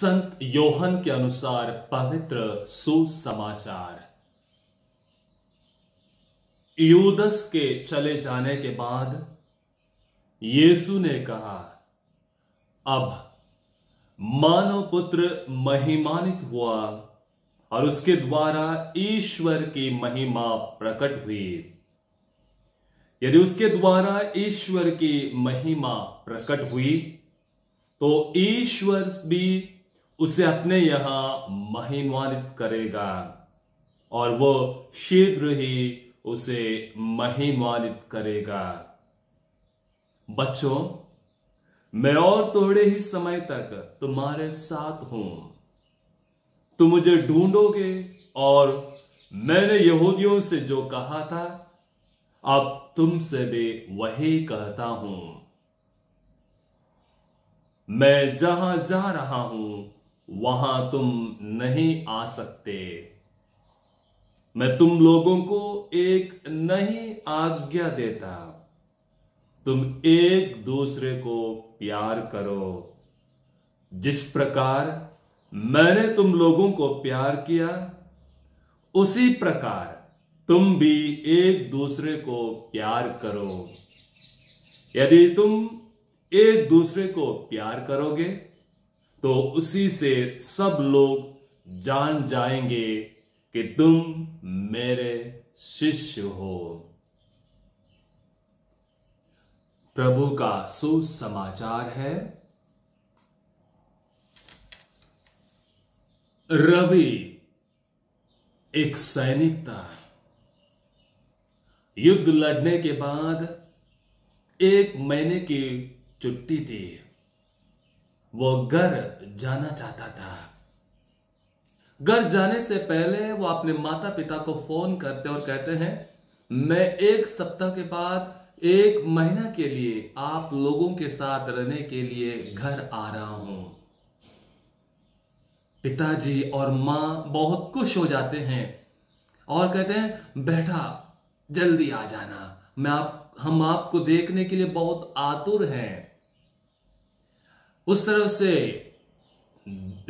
संत योहन के अनुसार पवित्र सुसमाचार। यूदस के चले जाने के बाद यीशु ने कहा, अब मानव पुत्र महिमानित हुआ और उसके द्वारा ईश्वर की महिमा प्रकट हुई। यदि उसके द्वारा ईश्वर की महिमा प्रकट हुई तो ईश्वर भी उसे अपने यहां महिमानित करेगा और वो शीघ्र ही उसे महिमानित करेगा। बच्चों, मैं और थोड़े ही समय तक तुम्हारे साथ हूं। तुम मुझे ढूंढोगे और मैंने यहूदियों से जो कहा था अब तुमसे भी वही कहता हूं। मैं जहां जा रहा हूं वहां तुम नहीं आ सकते। मैं तुम लोगों को एक नई आज्ञा देता, तुम एक दूसरे को प्यार करो। जिस प्रकार मैंने तुम लोगों को प्यार किया उसी प्रकार तुम भी एक दूसरे को प्यार करो। यदि तुम एक दूसरे को प्यार करोगे तो उसी से सब लोग जान जाएंगे कि तुम मेरे शिष्य हो। प्रभु का सुसमाचार है। रवि एक सैनिक था। युद्ध लड़ने के बाद 1 महीने की छुट्टी थी। वो घर जाना चाहता था। घर जाने से पहले वो अपने माता पिता को फोन करते और कहते हैं, मैं 1 सप्ताह के बाद 1 महीना के लिए आप लोगों के साथ रहने के लिए घर आ रहा हूं। पिताजी और मां बहुत खुश हो जाते हैं और कहते हैं, बेटा जल्दी आ जाना, हम आपको देखने के लिए बहुत आतुर हैं। उस तरफ से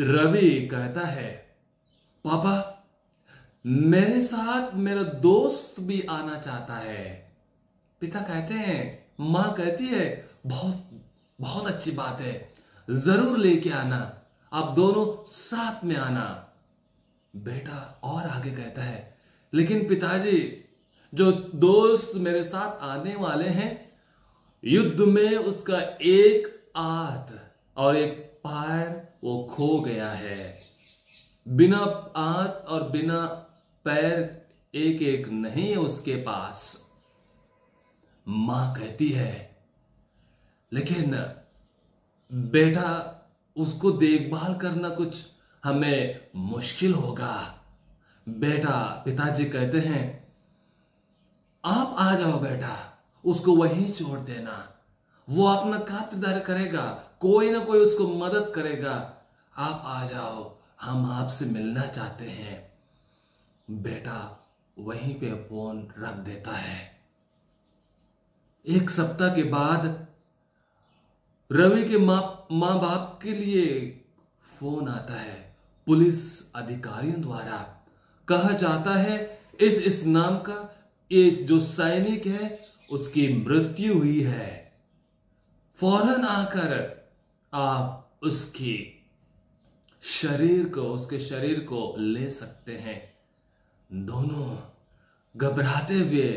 रवि कहता है, पापा मेरे साथ मेरा दोस्त भी आना चाहता है। पिता कहते हैं, मां कहती है, बहुत बहुत अच्छी बात है, जरूर लेके आना, आप दोनों साथ में आना। बेटा और आगे कहता है, लेकिन पिताजी जो दोस्त मेरे साथ आने वाले हैं, युद्ध में उसका एक हाथ और एक पैर वो खो गया है। बिना हाथ और बिना पैर एक एक नहीं है उसके पास। मां कहती है, लेकिन बेटा उसको देखभाल करना कुछ हमें मुश्किल होगा। बेटा पिताजी कहते हैं, आप आ जाओ बेटा, उसको वहीं छोड़ देना, वो अपना खातिरदारी करेगा, कोई ना कोई उसको मदद करेगा। आप आ जाओ, हम आपसे मिलना चाहते हैं। बेटा वहीं पे फोन रख देता है। 1 सप्ताह के बाद रवि के मां बाप के लिए फोन आता है। पुलिस अधिकारियों द्वारा कहा जाता है, इस नाम का ये जो सैनिक है उसकी मृत्यु हुई है। फौरन आकर आप उसके शरीर को ले सकते हैं। दोनों घबराते हुए,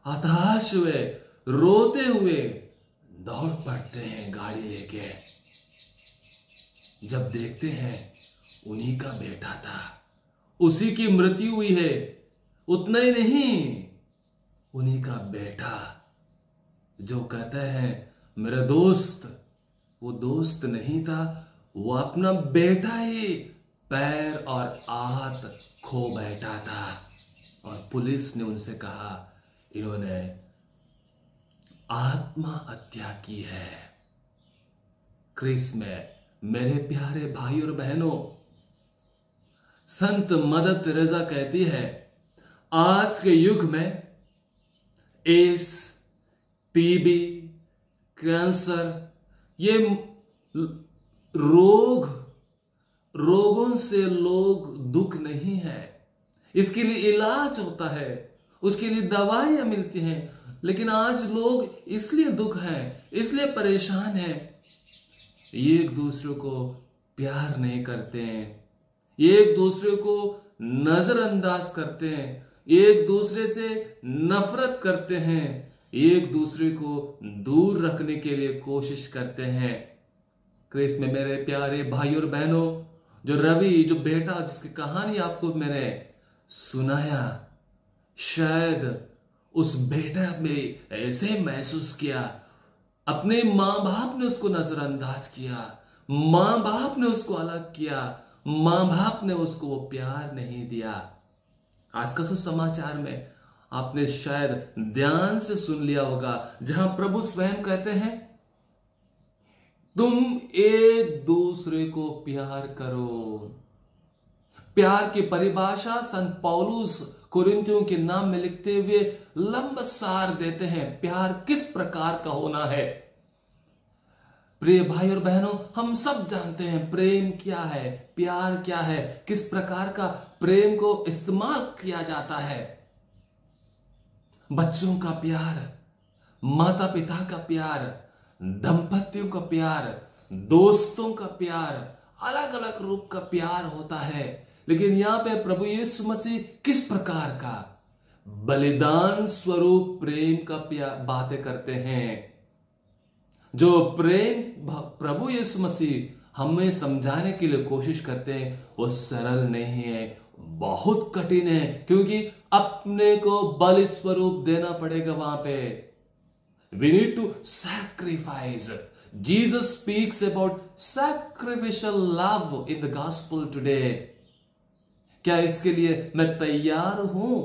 हताश हुए, रोते हुए दौड़ पड़ते हैं गाड़ी लेके। जब देखते हैं उन्हीं का बेटा था, उसी की मृत्यु हुई है। उतना ही नहीं, उन्हीं का बेटा जो कहता है मेरा दोस्त, वो दोस्त नहीं था, वो अपना बेटा ही पैर और हाथ खो बैठा था। और पुलिस ने उनसे कहा, इन्होंने आत्महत्या की है। क्रिस में मेरे प्यारे भाई और बहनों, संत मदर तेरेसा कहती है, आज के युग में एड्स, टीबी, कैंसर, ये रोग रोगों से लोग दुख नहीं है, इसके लिए इलाज होता है, उसके लिए दवाइयां मिलती हैं, लेकिन आज लोग इसलिए दुख है, इसलिए परेशान है, ये एक दूसरे को प्यार नहीं करते हैं, ये एक दूसरे को नजरअंदाज करते हैं, एक दूसरे से नफरत करते हैं, एक दूसरे को दूर रखने के लिए कोशिश करते हैं। क्रिस में मेरे प्यारे भाई और बहनों, जो रवि, जो बेटा जिसकी कहानी आपको मैंने सुनाया, शायद उस बेटा में ऐसे महसूस किया, अपने मां बाप ने उसको नजरअंदाज किया, मां बाप ने उसको अलग किया, मां बाप ने उसको वो प्यार नहीं दिया। आज का सुसमाचार में आपने शायद ध्यान से सुन लिया होगा, जहां प्रभु स्वयं कहते हैं, तुम एक दूसरे को प्यार करो। प्यार की परिभाषा संत पौलुस कुरिन्थियों के नाम में लिखते हुए लंबा सार देते हैं, प्यार किस प्रकार का होना है। प्रिय भाई और बहनों, हम सब जानते हैं प्रेम क्या है, प्यार क्या है, किस प्रकार का प्रेम को इस्तेमाल किया जाता है। बच्चों का प्यार, माता पिता का प्यार, दंपतियों का प्यार, दोस्तों का प्यार, अलग अलग रूप का प्यार होता है। लेकिन यहां पे प्रभु यीशु मसीह किस प्रकार का बलिदान स्वरूप प्रेम का बातें करते हैं। जो प्रेम प्रभु यीशु मसीह हमें समझाने के लिए कोशिश करते हैं, वो सरल नहीं है, बहुत कठिन है, क्योंकि अपने को बलि स्वरूप देना पड़ेगा वहां पे। We need to sacrifice. Jesus speaks about sacrificial love in the gospel today. क्या इसके लिए मैं तैयार हूं?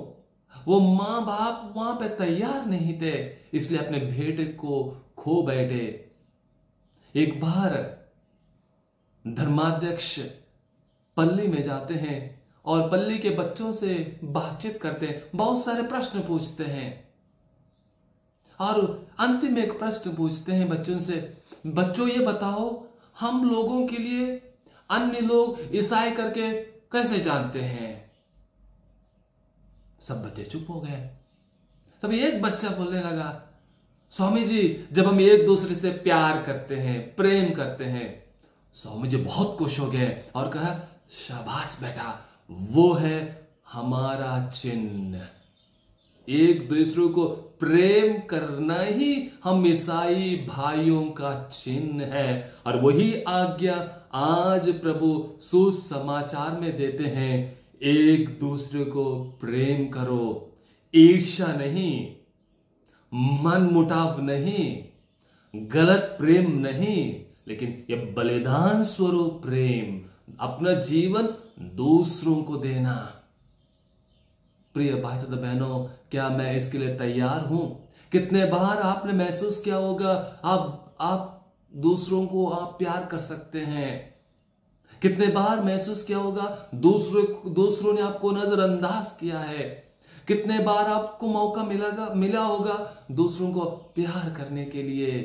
वो मां बाप वहां पे तैयार नहीं थे, इसलिए अपने बेटे को खो बैठे। एक बार धर्माध्यक्ष पल्ली में जाते हैं और पल्ली के बच्चों से बातचीत करते हैं, बहुत सारे प्रश्न पूछते हैं, और अंतिम एक प्रश्न पूछते हैं बच्चों से, बच्चों ये बताओ, हम लोगों के लिए अन्य लोग ईसाई करके कैसे जानते हैं? सब बच्चे चुप हो गए। तब एक बच्चा बोलने लगा, स्वामी जी, जब हम एक दूसरे से प्यार करते हैं, प्रेम करते हैं। स्वामी जी बहुत खुश हो गए और कहा, शाबाश बेटा, वो है हमारा चिन्ह। एक दूसरे को प्रेम करना ही हम ईसाई भाइयों का चिन्ह है। और वही आज्ञा आज प्रभु सुसमाचार में देते हैं, एक दूसरे को प्रेम करो, ईर्ष्या नहीं, मन मुटाव नहीं, गलत प्रेम नहीं, लेकिन यह बलिदान स्वरूप प्रेम, अपना जीवन दूसरों को देना। प्रिय भाई तथा बहनों, क्या मैं इसके लिए तैयार हूं? कितने बार आपने महसूस किया होगा आप दूसरों को आप प्यार कर सकते हैं? कितने बार महसूस किया होगा दूसरों ने आपको नजरअंदाज किया है? कितने बार आपको मौका मिला होगा दूसरों को प्यार करने के लिए?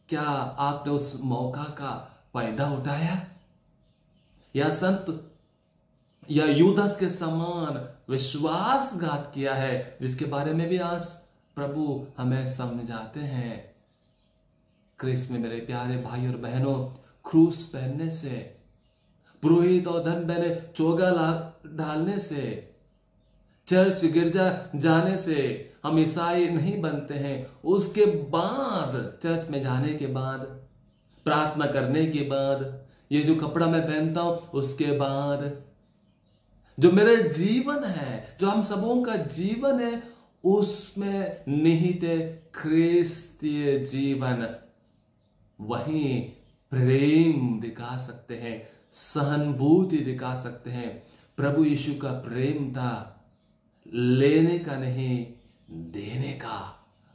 क्या आपने उस मौका का फायदा उठाया, या संत या यूदास के समान विश्वासघात किया है, जिसके बारे में भी आज प्रभु हमें समझाते हैं। क्रिस में मेरे प्यारे भाई और बहनों, क्रूस पहनने से, पुरोहित और धन बहने चोगा डालने से, चर्च गिरजा जाने से हम ईसाई नहीं बनते हैं। उसके बाद, चर्च में जाने के बाद, प्रार्थना करने के बाद, ये जो कपड़ा मैं पहनता हूं उसके बाद, जो मेरा जीवन है, जो हम सबों का जीवन है, उसमें निहित है ख्रिस्तीय जीवन। वहीं प्रेम दिखा सकते हैं, सहानुभूति दिखा सकते हैं। प्रभु यीशु का प्रेम था लेने का नहीं, देने का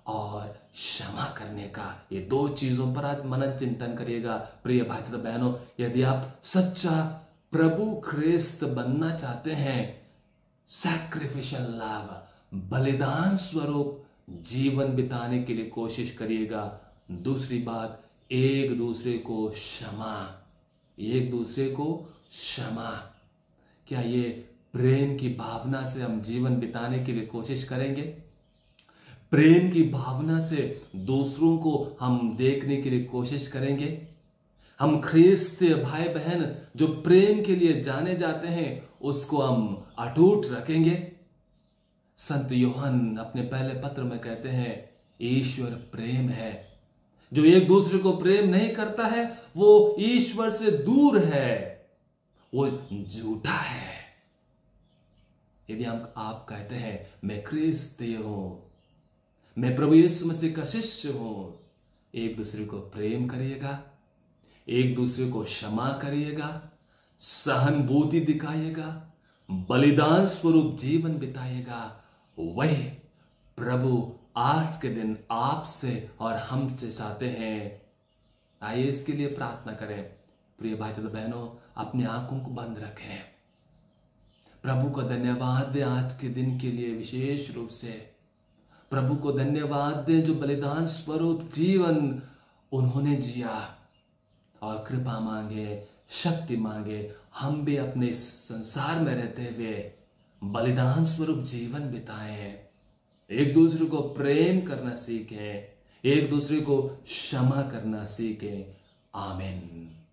और क्षमा करने का। ये दो चीजों पर आज मनन चिंतन करिएगा। प्रिय भाई तथा बहनों, यदि आप सच्चा प्रभु ख्रिस्त बनना चाहते हैं, सैक्रिफिशियल लव, बलिदान स्वरूप जीवन बिताने के लिए कोशिश करिएगा। दूसरी बात, एक दूसरे को क्षमा, एक दूसरे को क्षमा। क्या ये प्रेम की भावना से हम जीवन बिताने के लिए कोशिश करेंगे? प्रेम की भावना से दूसरों को हम देखने के लिए कोशिश करेंगे? हम ख्रिस्तीय भाई बहन जो प्रेम के लिए जाने जाते हैं उसको हम अटूट रखेंगे? संत यूहन्ना अपने पहले पत्र में कहते हैं ईश्वर प्रेम है, जो एक दूसरे को प्रेम नहीं करता है वो ईश्वर से दूर है, वो झूठा है। यदि हम आप कहते हैं मैं ख्रिस्तीय हूं, मैं प्रभु यीशु मसीह का शिष्य हूं, एक दूसरे को प्रेम करिएगा, एक दूसरे को क्षमा करिएगा, सहानुभूति दिखाइएगा, बलिदान स्वरूप जीवन बिताइएगा, वही प्रभु आज के दिन आपसे और हमसे चाहते हैं। आइए इसके लिए प्रार्थना करें। प्रिय भाई तो बहनों, अपनी आंखों को बंद रखें। प्रभु को धन्यवाद दें आज के दिन के लिए, विशेष रूप से प्रभु को धन्यवाद दें जो बलिदान स्वरूप जीवन उन्होंने जिया, और कृपा मांगे, शक्ति मांगे, हम भी अपने इस संसार में रहते हुए बलिदान स्वरूप जीवन बिताएं, एक दूसरे को प्रेम करना सीखें, एक दूसरे को क्षमा करना सीखें। आमीन।